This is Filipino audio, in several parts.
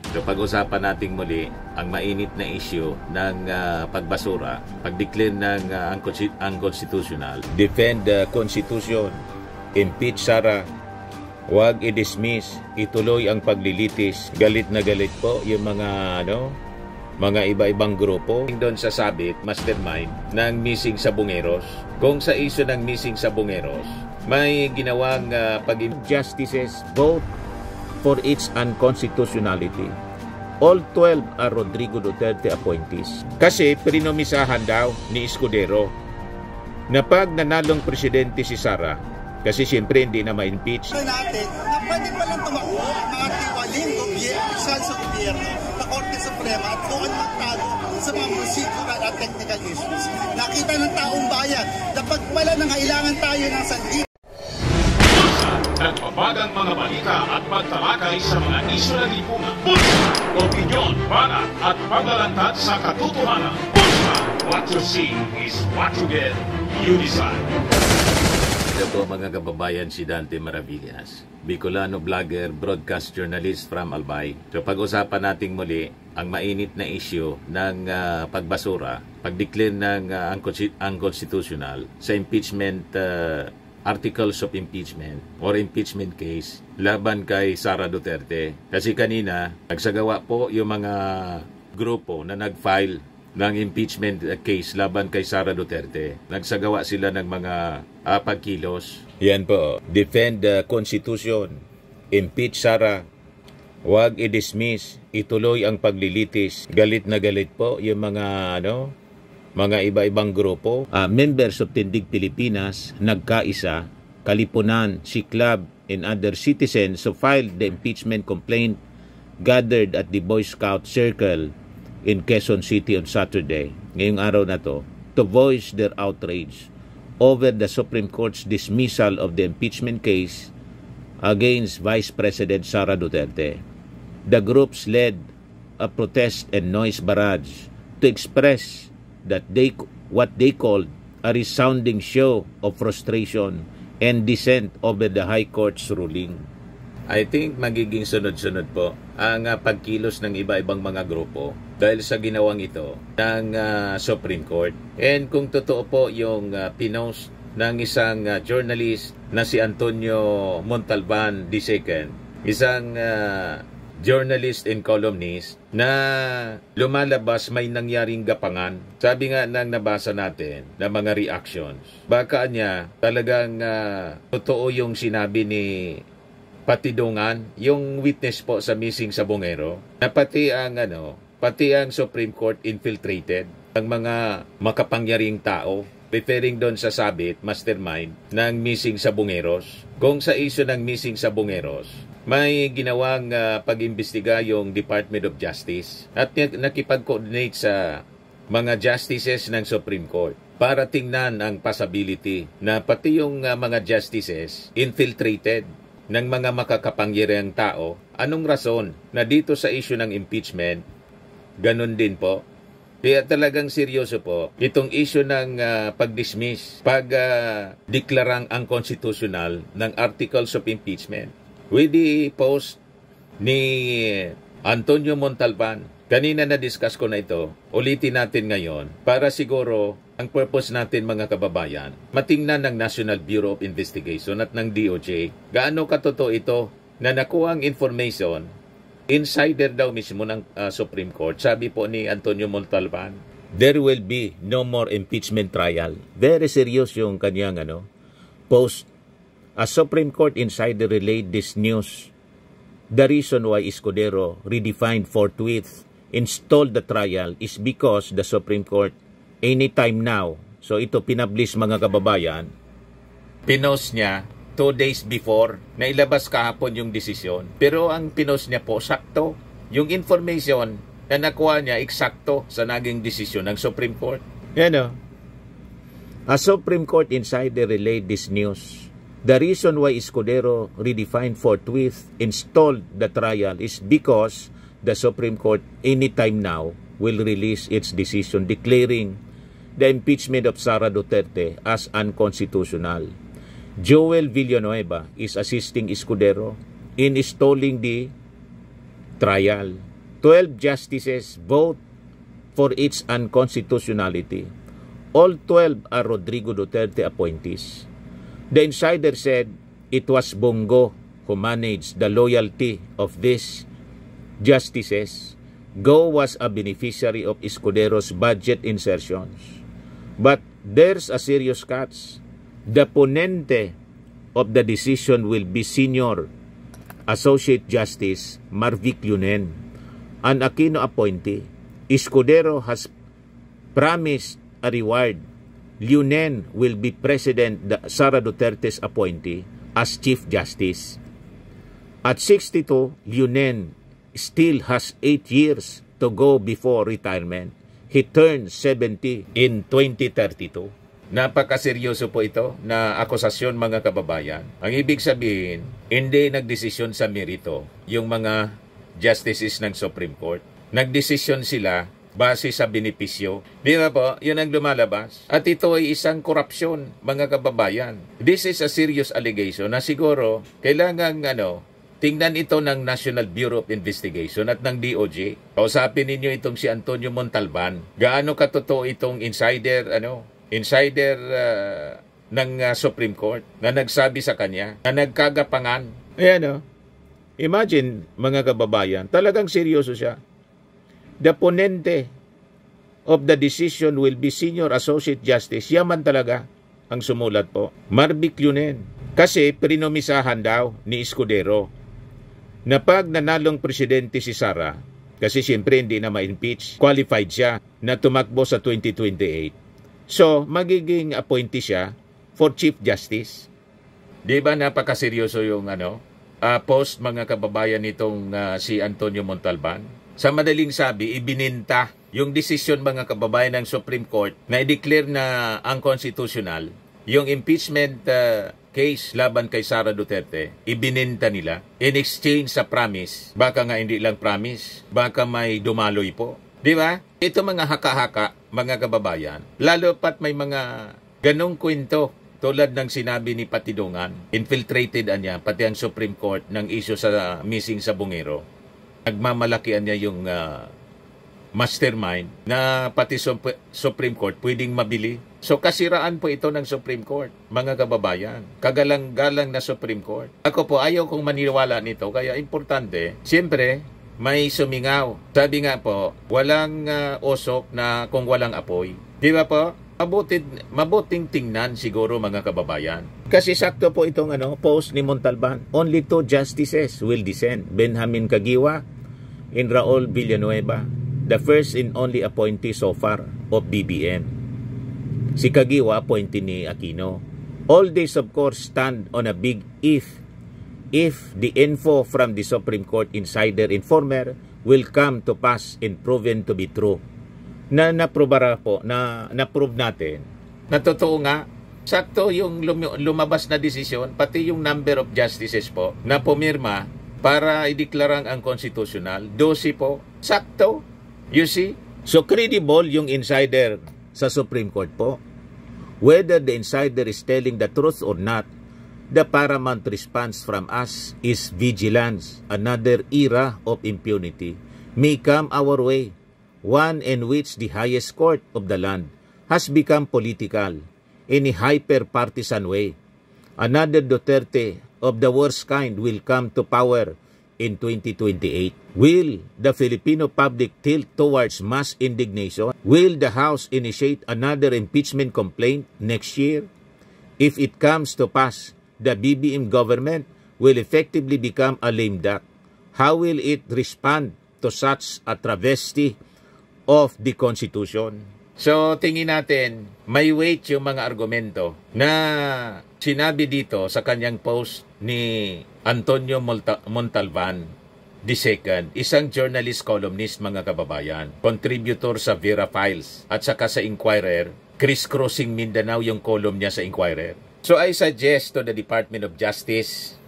So pag-usapan natin muli ang mainit na issue ng pagbasura, pag-declare ng unconstitutional, defend the Constitution, impeach Sara, huwag i-dismiss, ituloy ang paglilitis. Galit na galit po yung mga iba-ibang grupo doon sa sabit, mastermind ng missing Sabongeros. Kung sa issue ng missing Sabongeros, may ginawang justices vote for its unconstitutionality. All 12 are Rodrigo Duterte appointees. Kasi prinomisahan daw ni Escudero na pag nanalong presidente si Sara, kasi siyempre hindi na ma-impeach. Natin na pwede palang tumakbo ang mga tiwaling opisyal sa gobyerno na Korte Suprema at kung ano magtago sa mga procedural at technical issues. Nakita ng taong bayan na pag pala nangailangan tayo ng sandi. Nagpapagang mga balita at pagtalakay sa mga isyu na lipungan. Pulsa! Opinyon, banat at paglalantad sa katotohanan. Pulsa! What you see is what you get. You decide. Ito po mga kababayan, si Dante Maravillas, Bicolano vlogger, broadcast journalist from Albay. So pag-usapan natin muli ang mainit na issue ng pagbasura, pag-declare ng unconstitutional sa impeachment articles of impeachment or impeachment case laban kay Sara Duterte. Kasi kanina, nagsagawa po yung mga grupo na nag-file ng impeachment case laban kay Sara Duterte. Nagsagawa sila ng mga pagkilos. Yan po, defend the Constitution, impeach Sara, huwag i-dismiss, ituloy ang paglilitis. Galit na galit po yung mga iba-ibang grupo. Members of Tindig Pilipinas, nagkaisa, Kalipunan, Siklab, and other citizens who filed the impeachment complaint gathered at the Boy Scout Circle in Quezon City on Saturday, ngayong araw na to voice their outrage over the Supreme Court's dismissal of the impeachment case against Vice President Sara Duterte. The groups led a protest and noise barrage to express that what they called a resounding show of frustration and dissent over the High Court's ruling. I think magiging sunod-sunod po ang pagkilos ng iba-ibang mga grupo dahil sa ginawang ito ng Supreme Court. And kung totoo po yung pinost ng isang journalist na si Antonio Montalban II, isang journalist and columnist na lumalabas may nangyaring gapangan. Sabi nga nang nabasa natin na mga reactions, baka niya talagang totoo yung sinabi ni Patidungan, yung witness po sa missing Sabongero, na pati ang Supreme Court infiltrated ang mga makapangyaring tao, referring doon sa sabit, mastermind ng missing Sabongeros. Kung sa issue ng missing Sabongeros, may ginawang pag-imbestiga yung Department of Justice at nakipag-coordinate sa mga justices ng Supreme Court para tingnan ang possibility na pati yung mga justices infiltrated ng mga makakapangyarihang tao. Anong rason na dito sa issue ng impeachment, ganun din po? Kaya talagang seryoso po itong issue ng pag-dismiss, pag-deklarang unconstitutional ng articles of impeachment. With the post ni Antonio Montalban, kanina na-discuss ko na ito, ulitin natin ngayon para siguro ang purpose natin mga kababayan, matingnan ng National Bureau of Investigation at ng DOJ, gaano katotoo ito na nakuha ang information, insider daw mismo ng Supreme Court. Sabi po ni Antonio Montalban, there will be no more impeachment trial. Very serious yung kanyang post. A Supreme Court insider relayed this news. The reason why Escudero redefined forthwith installed the trial is because the Supreme Court anytime now. So ito pinablish mga kababayan. Pinost niya 2 days before na ilabas kahapon yung desisyon. Pero ang pinost niya po sakto. Yung information na nakuha niya eksakto sa naging desisyon ng Supreme Court. A Supreme Court insider relayed this news. The reason why Escudero redefined forthwith installed the trial is because the Supreme Court anytime now will release its decision declaring the impeachment of Sara Duterte as unconstitutional. Joel Villanueva is assisting Escudero in installing the trial. 12 justices vote for its unconstitutionality. All 12 are Rodrigo Duterte appointees. The insider said it was Bongo who managed the loyalty of these justices. Go was a beneficiary of Escudero's budget insertions. But there's a serious catch. The ponente of the decision will be Senior Associate Justice Marvic Lunen, an Aquino appointee. Escudero has promised a reward. Lunen will be President Sara Duterte's appointee as Chief Justice. At 62, Lunen still has 8 years to go before retirement. He turns 70 in 2032. Napakaseryoso po ito na akusasyon, mga kababayan. Ang ibig sabihin, hindi nagdesisyon sa merito yung mga justices ng Supreme Court. Nagdesisyon sila base sa benepisyo. Di ba po? Yun ang lumalabas. At ito ay isang korupsyon, mga kababayan. This is a serious allegation na siguro kailangan tingnan ito ng National Bureau of Investigation at ng DOJ. Kausapin ninyo itong si Antonio Montalban. Gaano katotoo itong insider ng Supreme Court na nagsabi sa kanya, na nagkagapangan. Ayan imagine, mga kababayan, talagang seryoso siya. The ponente of the decision will be Senior Associate Justice. Yaman talaga ang sumulat po. Marvic Lunen. Kasi prinomisahan daw ni Escudero na pag nanalong presidente si Sara, kasi siyempre hindi na ma-impeach, qualified siya na tumakbo sa 2028. So, magiging appointee siya for Chief Justice. Di ba napakaseryoso yung post, mga kababayan, nitong si Antonio Montalban? Sa madaling sabi, ibininta yung desisyon, mga kababayan, ng Supreme Court na i-declare na unconstitutional yung impeachment case laban kay Sara Duterte. Ibininta nila in exchange sa promise. Baka nga hindi lang promise, baka may dumaloy po. Di ba? Ito mga haka-haka, mga kababayan, lalo pat may mga ganong kwento tulad ng sinabi ni Patidongan, infiltrated niya pati ang Supreme Court ng issue sa missing sa Bungero. Nagmamalakian niya yung mastermind na pati Supreme Court pwedeng mabili. So kasiraan po ito ng Supreme Court, mga kababayan. Kagalang-galang na Supreme Court. Ako po ayaw kong maniwala nito, kaya importante, siyempre, may sumingaw. Sabi nga po, walang usok na kung walang apoy. Di ba po? Mabuting tingnan siguro, mga kababayan. Kasi sakto po itong post ni Montalban. Only 2 justices will descend. Benjamin Caguioa and Raul Villanueva. The first and only appointee so far of BBM. Si Caguioa, appointee ni Aquino. All this of course stand on a big if the info from the Supreme Court insider informer will come to pass and proven to be true. Na-prove natin na totoo nga, sakto yung lumabas na desisyon, pati yung number of justices po na pumirma para ideklarang ang constitutional, 12 po, sakto. You see? So credible yung insider sa Supreme Court po. Whether the insider is telling the truth or not, the paramount response from us is vigilance. Another era of impunity may come our way, one in which the highest court of the land has become political in a hyper-partisan way. Another Duterte of the worst kind will come to power in 2028. Will the Filipino public tilt towards mass indignation? Will the House initiate another impeachment complaint next year? If it comes to pass, the BBM government will effectively become a lame duck. How will it respond to such a travesty of the Constitution? So, tingin natin, may weight yung mga argumento na sinabi dito sa kanyang post ni Antonio Montalban II, isang journalist columnist, mga kababayan, contributor sa Vera Files at saka sa Inquirer. Criss-crossing Mindanao yung column niya sa Inquirer. So I suggest to the Department of Justice,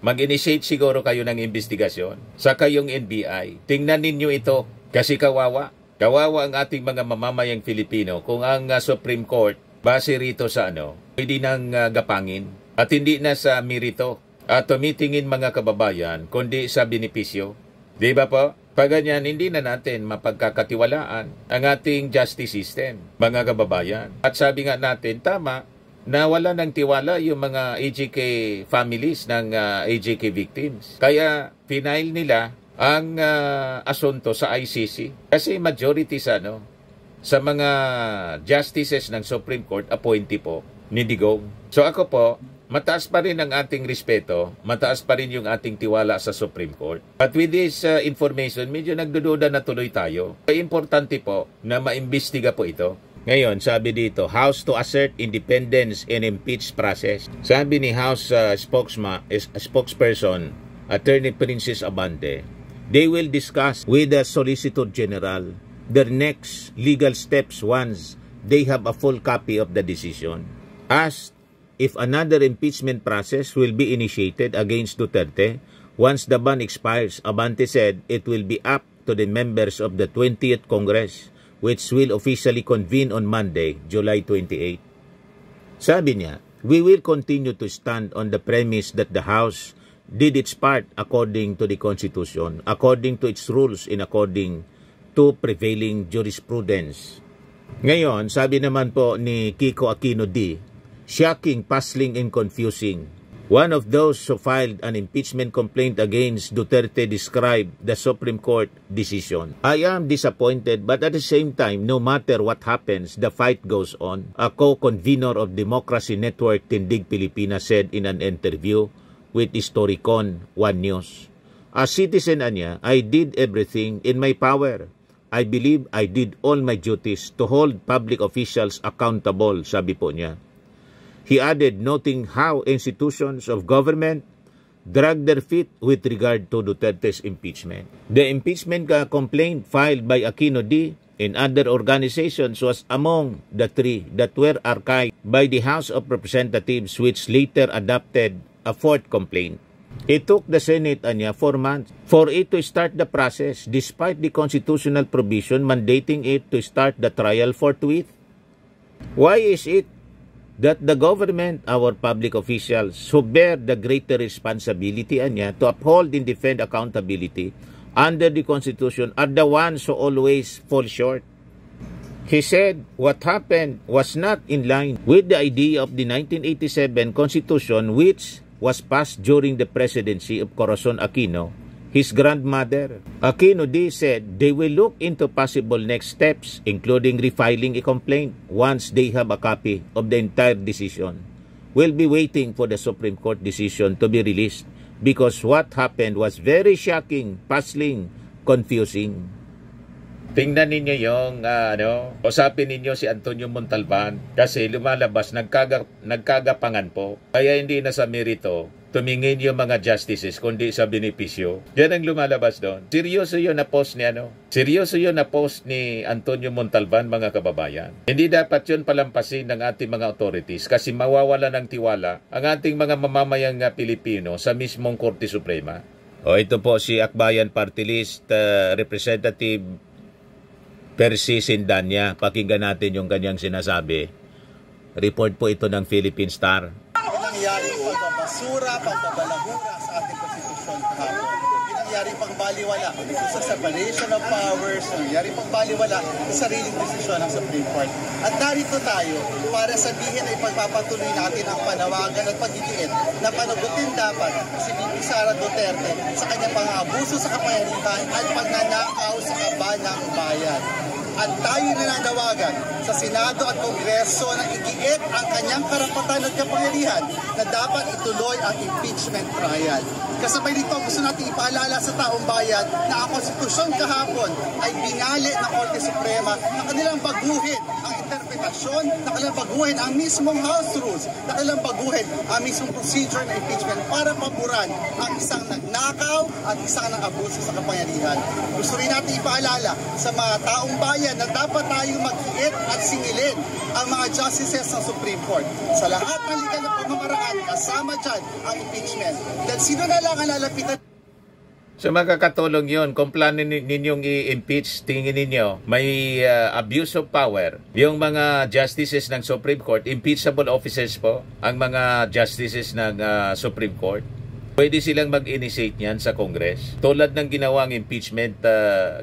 mag-initiate siguro kayo ng investigasyon. Saka yung NBI, tingnan ninyo ito kasi kawawa. Kawawa ang ating mga mamamayang Filipino kung ang Supreme Court, base rito sa pwede nang gapangin at hindi na sa merito at tumitingin, mga kababayan, kundi sa benepisyo. Di ba po? Pag ganyan, hindi na natin mapagkakatiwalaan ang ating justice system, mga kababayan. At sabi nga natin, tama, na wala ng tiwala yung mga AJK families ng AJK victims. Kaya, final nila ang asunto sa ICC. Kasi majority sa mga justices ng Supreme Court, appointee po ni Digong. So ako po, mataas pa rin ang ating respeto, mataas pa rin yung ating tiwala sa Supreme Court. But with this information, medyo nagdududa na tuloy tayo. Importante po na maimbestiga po ito. Ngayon, sabi dito, House to assert independence in impeach process. Sabi ni House spokesperson, Attorney Princess Abante, they will discuss with the Solicitor General their next legal steps once they have a full copy of the decision. Asked if another impeachment process will be initiated against Duterte once the ban expires, Abante said it will be up to the members of the 20th Congress, which will officially convene on Monday, July 28. Sabi niya, we will continue to stand on the premise that the House did its part according to the Constitution, according to its rules, and according to prevailing jurisprudence. Ngayon, sabi naman po ni Kiko Aquino D, shocking, puzzling, and confusing. One of those who filed an impeachment complaint against Duterte described the Supreme Court decision. I am disappointed, but at the same time, no matter what happens, the fight goes on. A co-convener of Democracy Network Tindig Pilipinas said in an interview with Historicon One News. As citizen niya, I did everything in my power. I believe I did all my duties to hold public officials accountable, sabi po niya. He added, noting how institutions of government drag their feet with regard to Duterte's impeachment. The impeachment complaint filed by Aquino D and other organizations was among the three that were archived by the House of Representatives, which later adopted a fourth complaint. It took the Senate 4 months for it to start the process despite the constitutional provision mandating it to start the trial forthwith. Why is it that the government, our public officials who bear the greater responsibility to uphold and defend accountability under the Constitution are the ones who always fall short? He said what happened was not in line with the idea of the 1987 Constitution, which was passed during the presidency of Corazon Aquino, his grandmother. Aquino D said they will look into possible next steps, including refiling a complaint once they have a copy of the entire decision. We'll be waiting for the Supreme Court decision to be released because what happened was very shocking, puzzling, confusing. Tingnan ninyo yung usapin ninyo si Antonio Montalban kasi lumalabas nagkagapangan po. Kaya hindi na sa merito tumingin yung mga justices kundi sa benepisyo. Yan ang lumalabas doon. Seryoso yun na post ni Seryoso yun na post ni Antonio Montalban, mga kababayan. Hindi dapat yun palampasin ng ating mga authorities kasi mawawala ng tiwala ang ating mga mamamayang Pilipino sa mismong Korte Suprema. Ito po si Akbayan Party List Representative Percy Sindanya. Pakinggan natin yung kanyang sinasabi. Report po ito ng Philippine Star. Nangyaring pagbabasura, pagbabalahura sa ating konstitusyon kahapon. Nangyaring pagbaliwala sa separation of powers, nangyaring pagbaliwala sa sariling desisyon ng Supreme Court. At narito tayo para sabihin na ipagpapatuloy natin ang panawagan at pagdidiin na panagutin dapat si VP Sara Duterte sa kanyang pang-abuso sa kapangyarihan at pagnanakaw sa kaban ng bayan. At tayo nananawagan sa Senado at Kongreso na igiit ang kanyang karapatan at kapangyarihan na dapat ituloy ang impeachment trial. Kasabay dito, gusto natin ipaalala sa taong bayan na ang konstitusyon kahapon ay binali ng Korte Suprema na kanilang baguhin ang interpretasyon, na kanilang baguhin ang mismong House rules, na kanilang baguhin ang mismong procedure ng impeachment para paboran ang isang nagnakaw at isang nang-abuso sa kapangyarihan. Gusto rin natin ipaalala sa mga taong bayan na dapat tayong mag-iit at singilin ang mga justices ng Supreme Court. Sa lahat ng legal na pamamaraan, kasama dyan ang impeachment. Dahil sino na lang ang lalapitan? So magkakatulong yun. Kung plano ninyong i-impeach, tingin ninyo, may abuse of power. Yung mga justices ng Supreme Court, impeachable officers po, ang mga justices ng Supreme Court. Pwede silang mag-initiate niyan sa Congress. Tulad ng ginawang impeachment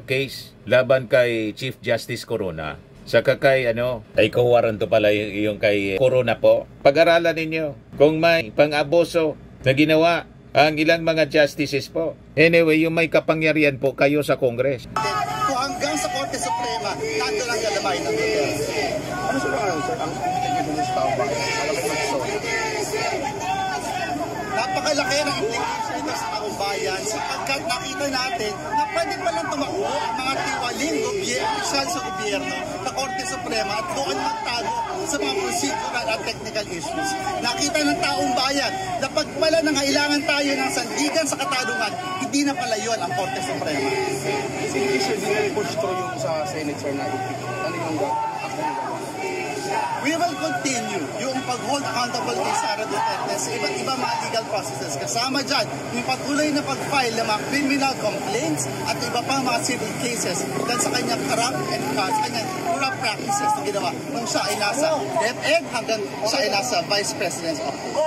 case laban kay Chief Justice Corona. Saka kay ay co-warranto pala yung kay Corona po. Pag-aralan ninyo kung may pang-abuso na ginawa ang ilang mga justices po. Anyway, yung may kapangyarihan po kayo sa Congress. Kung hanggang sa Korte Suprema, nandun ang galamay ng Duterte. Ano sa mga sir, ang technical tao ba? Alam ko Napakalaki ng implication nito sa taong bayan sapagkat nakita natin na pwede palang tumakbo ang mga tiwaling opisyal sa gobyerno na Korte Suprema at doon magtago sa mga procedural at technical issues. Nakita ng taong bayan na pag pala nangailangan tayo ng sandigan sa katarungan, hindi na pala yun ang Korte Suprema. Sige sir, di na push through yung sa Senate sir na ano yung We will continue yung pag-hold accountable kay Sara Duterte sa iba't iba mga legal processes. Kasama dyan, yung patuloy na pag-file ng mga criminal complaints at iba pang mga civil cases dahil sa kanyang corrupt practices na ginawa nung siya ay nasa DepEd hanggang siya ay nasa Vice President's office.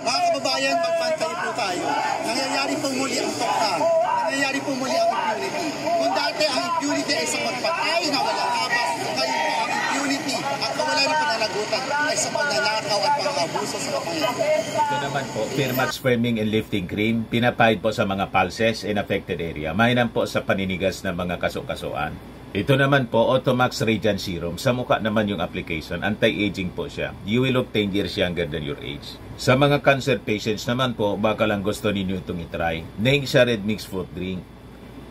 Mga kababayan, magpantay po tayo. Nangyayari po muli ang toktan. Nangyayari po muli ang impunity. Kung dati ang impunity ay sa pagpatay na walang habas, ngayon po ang impunity at kawalan ng pananagutan ay sa pagnanakaw at pang-abuso sa kapangyarihan. Ito naman po, Fairmax Firming and Lifting Cream, pinapahid po sa mga pulses in affected area. Mainam po sa paninigas ng mga kaso-kasuan. Ito naman po, Automax Radiant Serum. Sa mukha naman yung application, anti-aging po siya. You will look 10 years younger than your age. Sa mga cancer patients naman po, baka lang gusto ninyo itong itry. Neng siya red mixed fruit drink.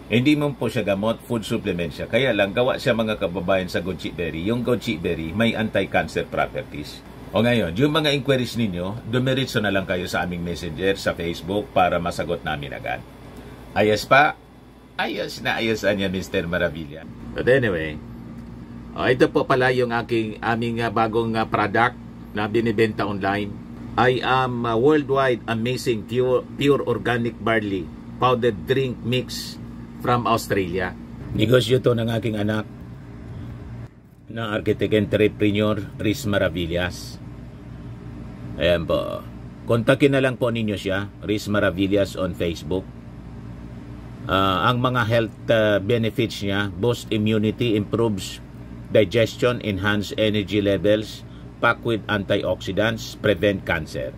Hindi mo po siya gamot, food supplement siya. Kaya lang, gawa siya mga kababayan sa goji berry. Yung goji berry, may anti-cancer properties. O ngayon, yung mga inquiries ninyo, dumiritso na lang kayo sa aming messenger sa Facebook para masagot namin agad. Ayos pa? Ayos na ayos niya, Mr. Maravilla. But anyway, ito po pala yung aming bagong product na binibenta online. I am worldwide amazing pure organic barley powdered drink mix from Australia. Negosyo to ng aking anak na architect entrepreneur Riz Maravillas. Ayan po. Kontakin na lang po ninyo siya, Riz Maravillas on Facebook. Ang mga health benefits niya, boost immunity, improves digestion, enhance energy levels, packed with antioxidants, prevent cancer.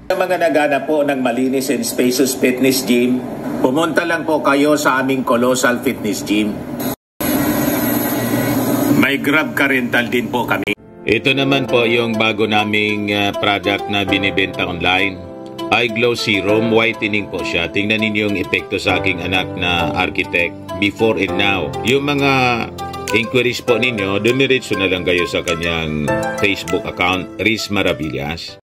Sa mga naghanap po ng malinis and spacious fitness gym, pumunta lang po kayo sa aming Colossal Fitness Gym. May Grab car rental din po kami. Ito naman po yung bago naming product na binibenta online. Eye Glow Serum, whitening po siya. Tingnan ninyo yung epekto sa aking anak na architect before and now. Yung mga inquiries po ninyo, dumiretso na lang kayo sa kanyang Facebook account, Riz Maravillas.